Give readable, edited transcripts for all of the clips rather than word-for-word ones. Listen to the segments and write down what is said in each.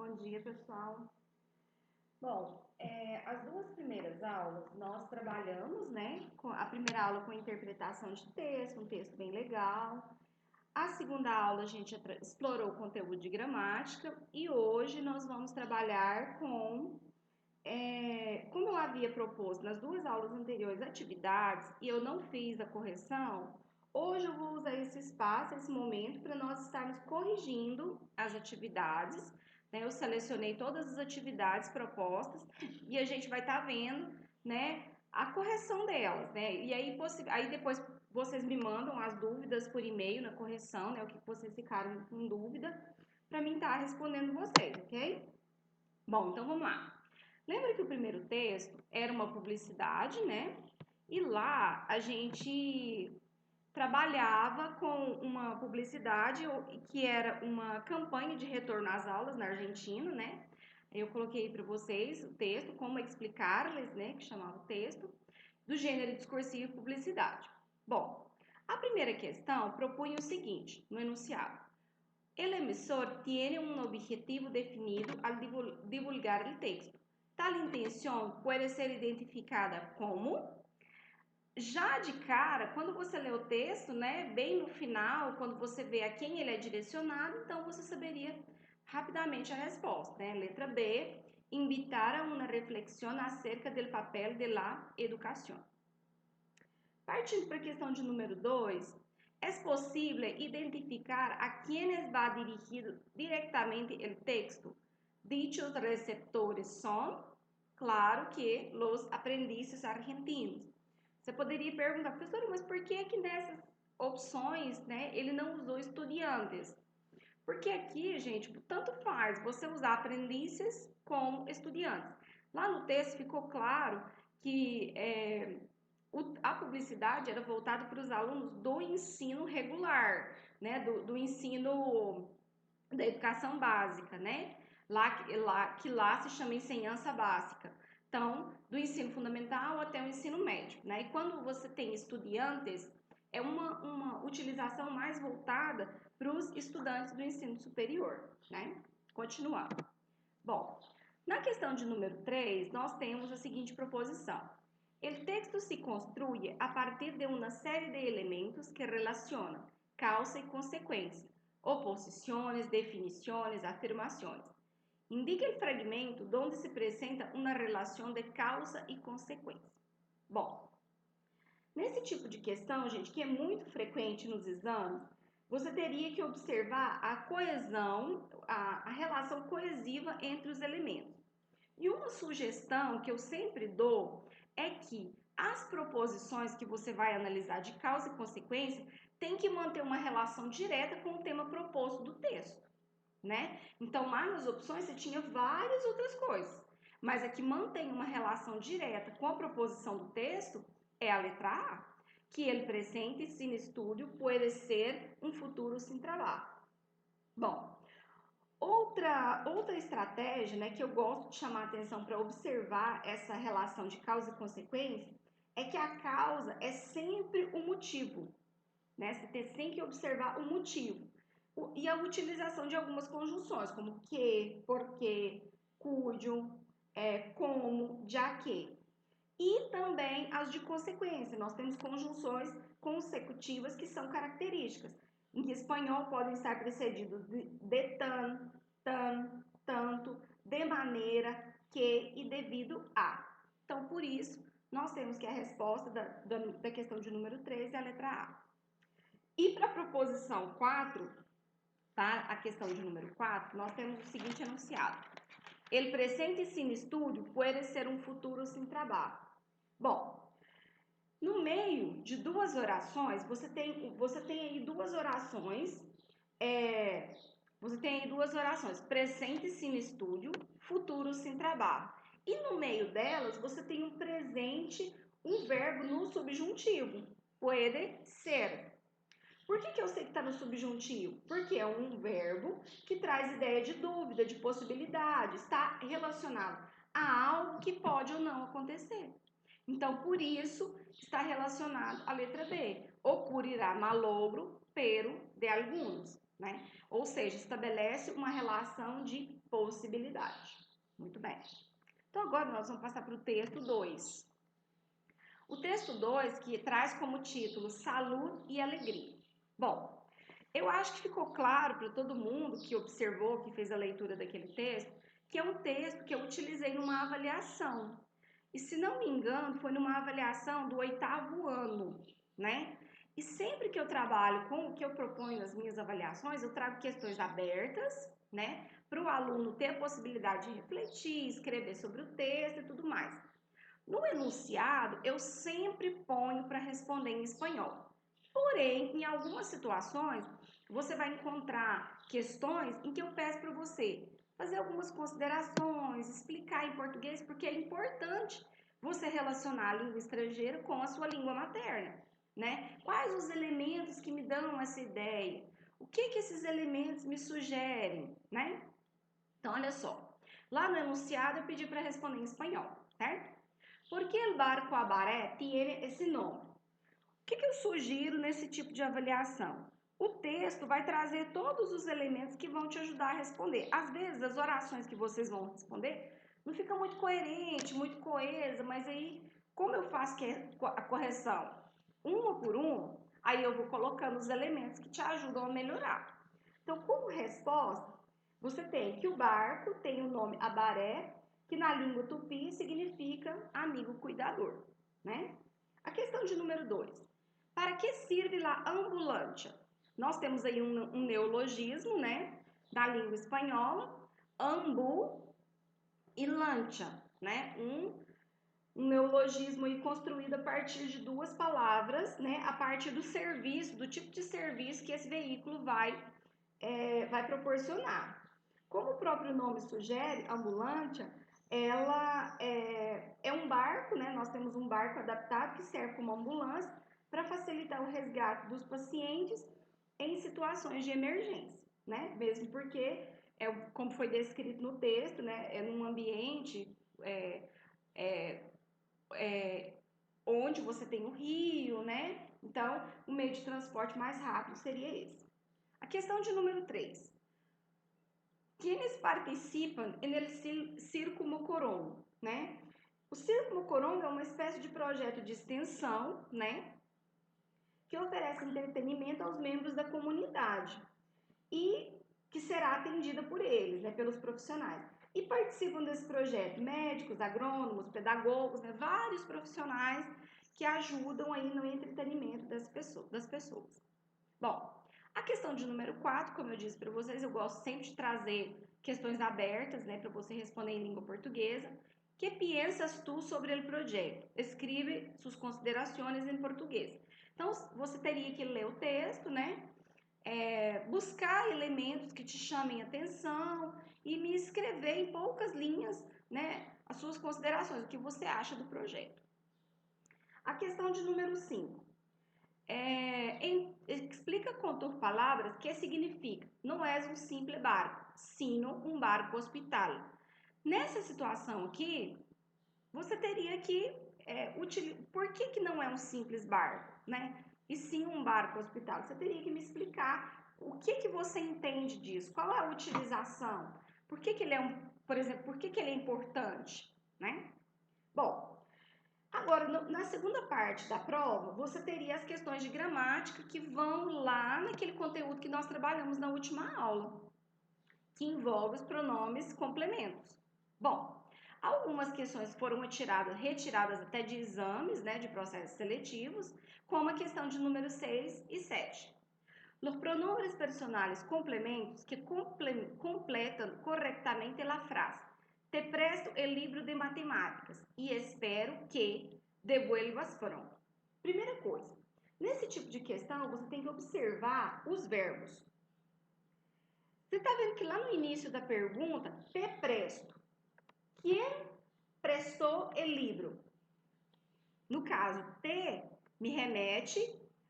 Bom dia, pessoal. Bom, as duas primeiras aulas nós trabalhamos, né? A primeira aula com interpretação de texto, um texto bem legal. A segunda aula a gente explorou o conteúdo de gramática e hoje nós vamos trabalhar com, como eu havia proposto nas duas aulas anteriores atividades e eu não fiz a correção, hoje eu vou usar esse espaço, esse momento, para nós estarmos corrigindo as atividades. Eu selecionei todas as atividades propostas e a gente vai estar vendo, né, a correção delas, né? E aí depois vocês me mandam as dúvidas por e-mail na correção, né? O que vocês ficaram com dúvida, para mim estar respondendo vocês, ok? Bom, então vamos lá. Lembra que o primeiro texto era uma publicidade, né? E lá a gente trabalhava com uma publicidade que era uma campanha de retorno às aulas na Argentina, né? Eu coloquei para vocês o texto, como explicar-lhes, né, que chamava o texto, do gênero discursivo e publicidade. Bom, a primeira questão propunha o seguinte, no enunciado. El emisor tiene un objetivo definido al divulgar el texto. Tal intención puede ser identificada como... Já de cara, quando você lê o texto, né, bem no final, quando você vê a quem ele é direcionado, então você saberia rapidamente a resposta, né? Letra B, invitar a uma reflexión acerca del papel de la educación. Partindo para a questão de número 2, é possível identificar a quienes va dirigido directamente el texto. Dichos receptores são, claro que, los aprendizes argentinos. Você poderia perguntar, professora, mas por que nessas opções, né, ele não usou estudiantes? Porque aqui, gente, tanto faz você usar aprendizes como estudiantes. Lá no texto ficou claro que a publicidade era voltada para os alunos do ensino regular, né, do ensino da educação básica, né? Lá se chama ensinança básica. Então, do ensino fundamental até o ensino médio, né? E quando você tem estudantes, é uma utilização mais voltada para os estudantes do ensino superior, né? Continuando. Bom, na questão de número 3, nós temos a seguinte proposição. O texto se construye a partir de uma série de elementos que relacionam causa e consequência, oposições, definições, afirmações. Indique o fragmento onde se apresenta uma relação de causa e consequência. Bom, nesse tipo de questão, gente, que é muito frequente nos exames, você teria que observar a coesão, a relação coesiva entre os elementos. E uma sugestão que eu sempre dou é que as proposições que você vai analisar de causa e consequência tem que manter uma relação direta com o tema proposto do texto, né? Então, lá nas opções você tinha várias outras coisas, mas a que mantém uma relação direta com a proposição do texto é a letra A, que ele presente sin estudio pode ser um futuro sem trabalho. Bom, outra estratégia, né, que eu gosto de chamar a atenção para observar essa relação de causa e consequência é que a causa é sempre o motivo, né? Você tem que observar o motivo. E a utilização de algumas conjunções, como que, porque, cujo, como, já que. E também as de consequência. Nós temos conjunções consecutivas que são características. Em espanhol podem estar precedidos de tan, tanto, de maneira, que e devido a. Então, por isso, nós temos que a resposta da questão de número 3 é a letra A. E para a proposição 4, tá? A questão de número 4, nós temos o seguinte enunciado. El presente sin estudio puede ser um futuro sem trabalho. Bom, no meio de duas orações, você tem aí duas orações, presente sin estudio, futuro sem trabalho. E no meio delas, você tem um presente, um verbo no subjuntivo, puede ser. Por que eu sei que está no subjuntivo? Porque é um verbo que traz ideia de dúvida, de possibilidade, está relacionado a algo que pode ou não acontecer. Então, por isso, está relacionado à letra B. Ocurrirá malogro, pero de alguns, né? Ou seja, estabelece uma relação de possibilidade. Muito bem. Então, agora nós vamos passar para o texto 2. O texto 2, que traz como título Saúde e Alegria. Bom, eu acho que ficou claro para todo mundo que observou, que fez a leitura daquele texto, que é um texto que eu utilizei numa avaliação. E se não me engano, foi numa avaliação do 8º ano, né? E sempre que eu trabalho com o que eu proponho nas minhas avaliações, eu trago questões abertas, né? Para o aluno ter a possibilidade de refletir, escrever sobre o texto e tudo mais. No enunciado, eu sempre ponho para responder em espanhol. Porém, em algumas situações, você vai encontrar questões em que eu peço para você fazer algumas considerações, explicar em português, porque é importante você relacionar a língua estrangeira com a sua língua materna, né? Quais os elementos que me dão essa ideia? O que esses elementos me sugerem, né? Então, olha só. Lá no enunciado, eu pedi para responder em espanhol, certo? Por que o barco Abaré tem esse nome? O que eu sugiro nesse tipo de avaliação? O texto vai trazer todos os elementos que vão te ajudar a responder. Às vezes, as orações que vocês vão responder não fica muito coerente, muito coesa, mas aí, como eu faço a correção uma por uma, aí eu vou colocando os elementos que te ajudam a melhorar. Então, como resposta, você tem que o barco tem o nome Abaré, que na língua tupi significa amigo cuidador, né? A questão de número 2. Para que serve a ambulância? Nós temos aí um neologismo, né? Da língua espanhola, ambu e lancha, né? Um neologismo aí construído a partir de duas palavras, né? A partir do serviço, do tipo de serviço que esse veículo vai proporcionar. Como o próprio nome sugere, ambulância, ela é um barco, né? Nós temos um barco adaptado que serve como ambulância para facilitar o resgate dos pacientes em situações de emergência, né? Mesmo porque, como foi descrito no texto, né? É num ambiente é, onde você tem o rio, né? Então, o meio de transporte mais rápido seria esse. A questão de número 3. Quienes participam no Circo Mocorongo, né? O Circo Mocorongo é uma espécie de projeto de extensão, né? Que oferece entretenimento aos membros da comunidade e que será atendida por eles, né? Pelos profissionais. E participam desse projeto médicos, agrônomos, pedagogos, né? Vários profissionais que ajudam aí no entretenimento das pessoas. Bom, a questão de número 4, como eu disse para vocês, eu gosto sempre de trazer questões abertas, né, para você responder em língua portuguesa. Que piensas tu sobre o projeto? Escreve suas considerações em português. Então, você teria que ler o texto, né, buscar elementos que te chamem atenção e me escrever em poucas linhas, né, as suas considerações, o que você acha do projeto. A questão de número 5. Explica com tus palavras que significa não és um simples barco, sino um barco hospital. Nessa situação aqui, você teria que por que não é um simples barco, né? E sim um barco hospital? Você teria que me explicar o que você entende disso, qual é a utilização, por que ele é por exemplo, por que ele é importante, né? Bom, agora, na segunda parte da prova, você teria as questões de gramática que vão lá naquele conteúdo que nós trabalhamos na última aula, que envolve os pronomes complementos. Bom, algumas questões foram retiradas até de exames, né, de processos seletivos, como a questão de número 6 e 7. Los pronombres personales complementos que completam corretamente a frase. Te presto o livro de matemáticas e espero que devuelvas pronto. Primeira coisa, nesse tipo de questão você tem que observar os verbos. Você está vendo que lá no início da pergunta, te presto. Quem prestou o livro? No caso, te me remete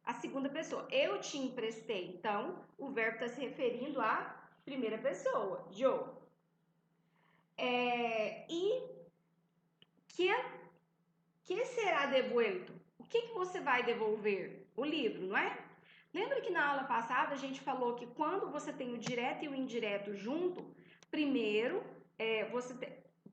à segunda pessoa. Eu te emprestei. Então, o verbo está se referindo à primeira pessoa, yo. E que será devuelto? O que você vai devolver? O livro, não é? Lembra que na aula passada a gente falou que quando você tem o direto e o indireto junto, primeiro,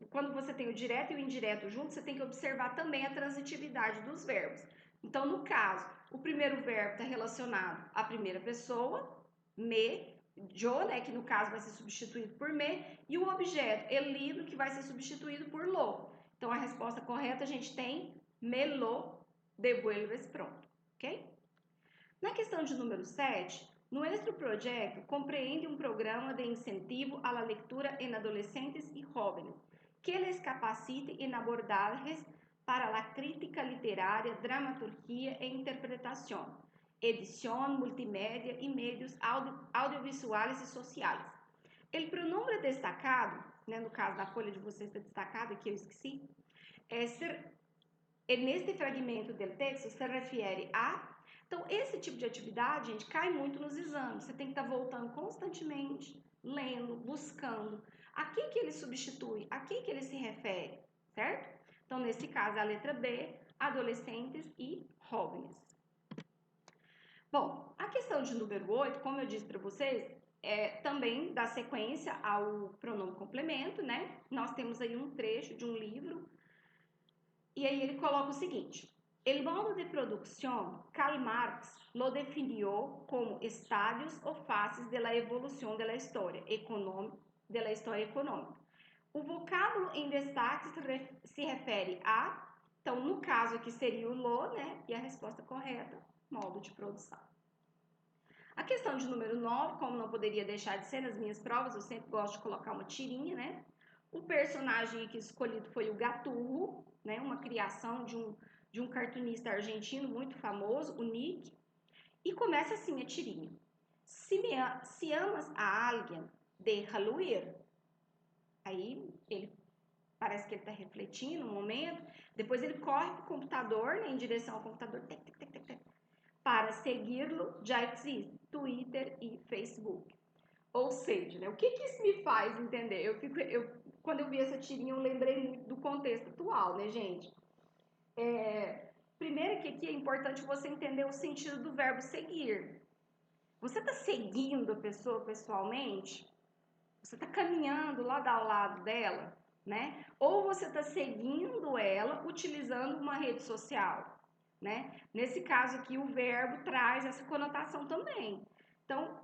quando você tem o direto e o indireto junto, você tem que observar também a transitividade dos verbos. Então, no caso, o primeiro verbo está relacionado à primeira pessoa, me, yo, né, que no caso vai ser substituído por me, e o objeto, el libro, que vai ser substituído por lo. Então, a resposta correta a gente tem me lo devuelves pronto, ok? Na questão de número 7, nuestro projeto compreende um programa de incentivo à leitura em adolescentes e jovens, que les capacite em abordagens para a crítica literária, dramaturgia e interpretação, edição, multimédia e meios audiovisuais e sociais. O pronome destacado, né, no caso da folha de vocês está destacado, que eu esqueci, neste fragmento do texto se refere a. Então, esse tipo de atividade, gente, cai muito nos exames. Você tem que estar voltando constantemente, lendo, buscando. A quem que ele substitui? A quem que ele se refere? Certo? Então, nesse caso, a letra B, adolescentes e jovens. Bom, a questão de número 8, como eu disse para vocês, também dá sequência ao pronome complemento, né? Nós temos aí um trecho de um livro. E aí ele coloca o seguinte: el modo de producción, Karl Marx lo definió como estádios ou fases de la evolución de la história econômica. O vocábulo em destaque se refere a, então no caso aqui seria o lo, né? E a resposta correta, modo de produção. A questão de número 9, como não poderia deixar de ser nas minhas provas, eu sempre gosto de colocar uma tirinha, né? O personagem aqui escolhido foi o Gaturro, né? Uma criação de um cartunista argentino muito famoso, o Nick. E começa assim a tirinha. Se amas a alguém, déjalo ir. Aí ele parece que ele está refletindo um momento. Depois ele corre para o computador, né, em direção ao computador, para segui-lo já existe Twitter e Facebook. Ou seja, né, o que isso me faz entender? Quando eu vi essa tirinha, eu lembrei muito do contexto atual, né, gente? Primeiro que aqui é importante você entender o sentido do verbo seguir. Você está seguindo a pessoa pessoalmente? Você está caminhando lado ao lado dela, né? Ou você está seguindo ela utilizando uma rede social, né? Nesse caso aqui, o verbo traz essa conotação também. Então,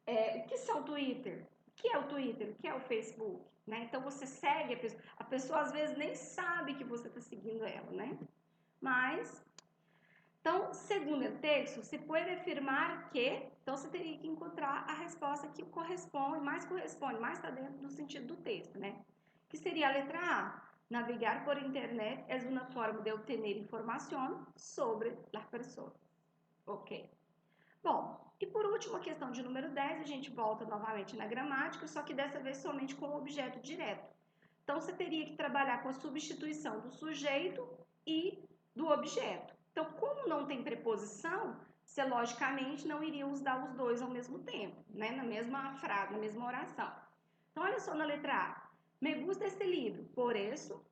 o que são o Twitter? O que é o Twitter? O que é o Facebook? Né? Então, você segue a pessoa às vezes nem sabe que você está seguindo ela, né? Mas, então, segundo o texto, se pode afirmar que, então você teria que encontrar a resposta que corresponde, mais está dentro do sentido do texto, né? Que seria a letra A. Navegar por internet é uma forma de obter informação sobre as pessoas. Ok. Bom, e por último, a questão de número 10, a gente volta novamente na gramática, só que dessa vez somente com o objeto direto. Então, você teria que trabalhar com a substituição do sujeito e do objeto. Então, como não tem preposição, você logicamente não iria usar os dois ao mesmo tempo, né? Na mesma frase, na mesma oração. Então, olha só na letra A. Me gusta este livro, por isso,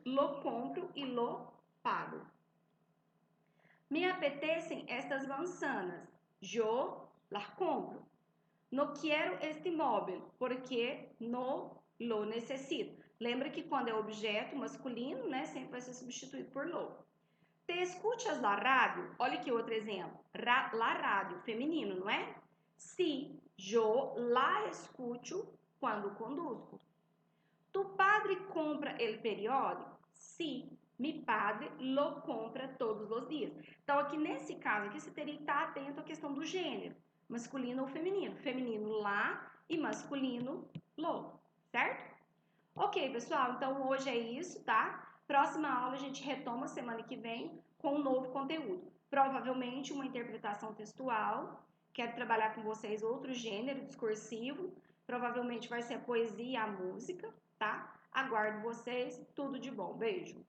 lo compro e lo pago. Me apetecem estas manzanas, yo las compro. No quiero este móvel, porque no lo necessito. Lembra que quando é objeto masculino, né, sempre vai ser substituído por lo. Te escuchas la rádio? Olha aqui outro exemplo. La rádio, feminino, não é? Si, yo la escucho quando conduzco. Tu padre compra el periódico? Si, mi padre lo compra todos os dias. Então, aqui nesse caso, aqui você teria que estar atento à questão do gênero, masculino ou feminino. Feminino lá e masculino lo, certo? Ok, pessoal, então hoje é isso, tá? Próxima aula a gente retoma semana que vem com um novo conteúdo. Provavelmente uma interpretação textual. Quero trabalhar com vocês outro gênero discursivo. Provavelmente vai ser a poesia e a música, tá? Aguardo vocês. Tudo de bom. Beijo.